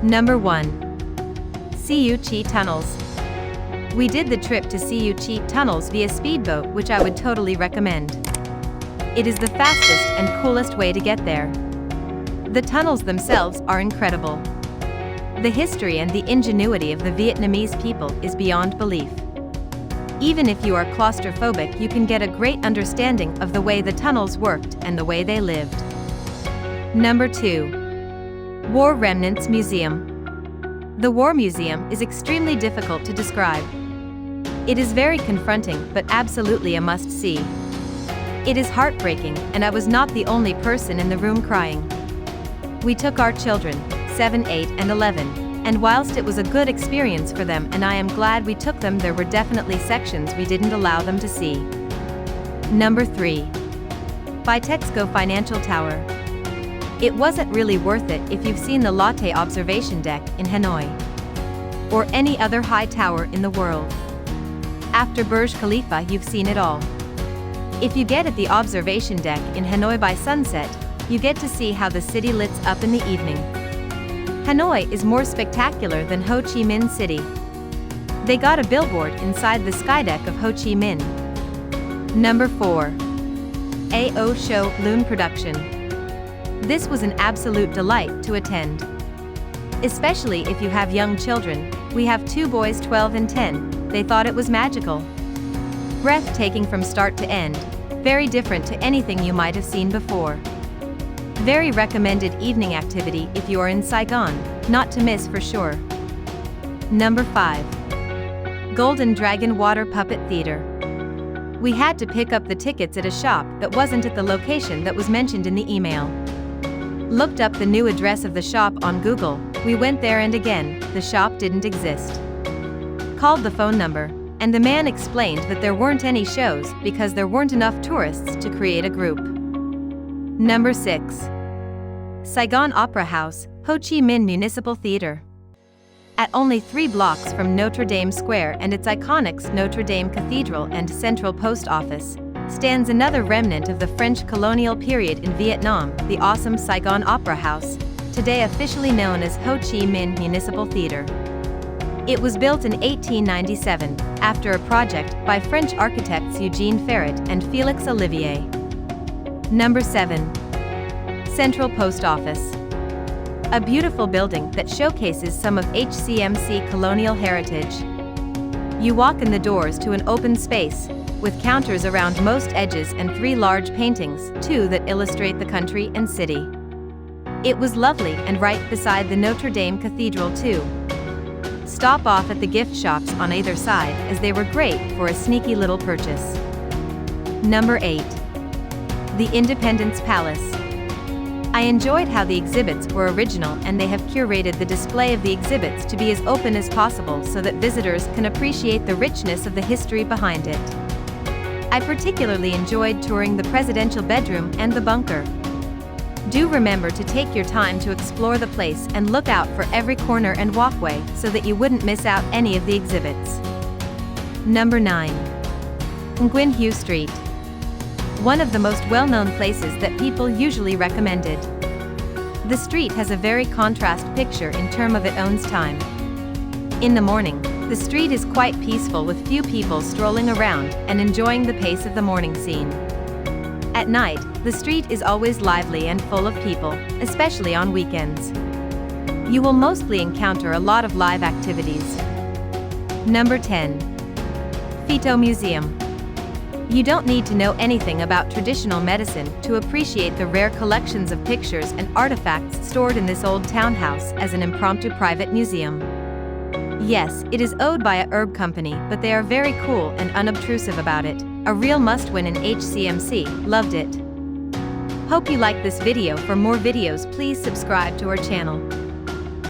Number 1. Siu Chi Tunnels. We did the trip to Siu Chi Tunnels via speedboat, which I would totally recommend. It is the fastest and coolest way to get there. The tunnels themselves are incredible. The history and the ingenuity of the Vietnamese people is beyond belief. Even if you are claustrophobic, you can get a great understanding of the way the tunnels worked and the way they lived. Number 2. War Remnants Museum. The War Museum is extremely difficult to describe. It is very confronting, but absolutely a must-see. It is heartbreaking, and I was not the only person in the room crying. We took our children, 7, 8, and 11, and whilst it was a good experience for them and I am glad we took them, there were definitely sections we didn't allow them to see. Number 3. Bitexco Financial Tower. It wasn't really worth it if you've seen the Lotte observation deck in Hanoi, or any other high tower in the world. After Burj Khalifa, you've seen it all. If you get at the observation deck in Hanoi by sunset, you get to see how the city lights up in the evening. Hanoi is more spectacular than Ho Chi Minh City. They got a billboard inside the skydeck of Ho Chi Minh. Number 4. AO Show Loon Production. This was an absolute delight to attend. Especially if you have young children. We have 2 boys, 12 and 10. They thought it was magical. Breathtaking from start to end. Very different to anything you might have seen before. Very recommended evening activity if you are in Saigon, not to miss for sure. Number 5. Golden Dragon Water Puppet Theater. We had to pick up the tickets at a shop that wasn't at the location that was mentioned in the email. Looked up the new address of the shop on Google, we went there and again, the shop didn't exist. Called the phone number, and the man explained that there weren't any shows because there weren't enough tourists to create a group. Number 6. Saigon Opera House, Ho Chi Minh Municipal Theatre. At only 3 blocks from Notre Dame Square and its iconic Notre Dame Cathedral and Central Post Office, stands another remnant of the French colonial period in Vietnam, the awesome Saigon Opera House, today officially known as Ho Chi Minh Municipal Theatre. It was built in 1897, after a project by French architects Eugène Ferret and Félix Olivier. Number 7. Central Post Office. A beautiful building that showcases some of HCMC colonial heritage. You walk in the doors to an open space, with counters around most edges and 3 large paintings, 2 that illustrate the country and city. It was lovely and right beside the Notre Dame Cathedral too. Stop off at the gift shops on either side as they were great for a sneaky little purchase. Number 8. The Independence Palace. I enjoyed how the exhibits were original and they have curated the display of the exhibits to be as open as possible so that visitors can appreciate the richness of the history behind it. I particularly enjoyed touring the presidential bedroom and the bunker. Do remember to take your time to explore the place and look out for every corner and walkway so that you wouldn't miss out any of the exhibits. Number 9. Nguyen Hue Street. One of the most well-known places that people usually recommended. The street has a very contrast picture in terms of its own time. In the morning, the street is quite peaceful with few people strolling around and enjoying the pace of the morning scene. At night, the street is always lively and full of people, especially on weekends. You will mostly encounter a lot of live activities. Number 10. FITO Museum. You don't need to know anything about traditional medicine to appreciate the rare collections of pictures and artifacts stored in this old townhouse as an impromptu private museum. Yes, it is owned by a herb company, but they are very cool and unobtrusive about it. A real must-win in HCMC, loved it. Hope you liked this video. For more videos, please subscribe to our channel.